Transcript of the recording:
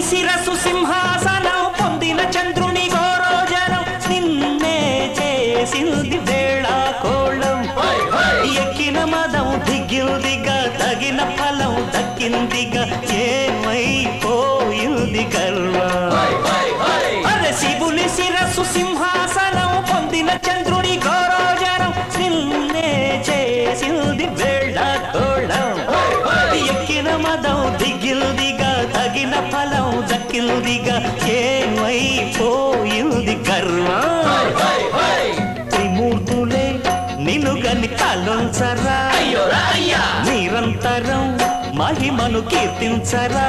శిరసు సింహాసనం పొందిన చంద్రుని గోరోజనం నిన్నే చేసింది వేళాకోళం ఎక్కిన మదం దిగ్గిందిగా తగిన ఫలం దక్కిందిగా ఏమైపోయింది గర్వం అరే శివుని శిరసు సింహాసనం పొందిన చంద్రుని గోరోజనం నిన్నే చేసింది వేళాకోళం ఎక్కిన మదం దిగ్గిందిగా తగిన ఫలం దక్కిందిగా ఏమైపోయింది గర్వం త్రిమూర్తులే నిలుగని తలొంచరా నిరంతరం మహిమను కీర్తించరా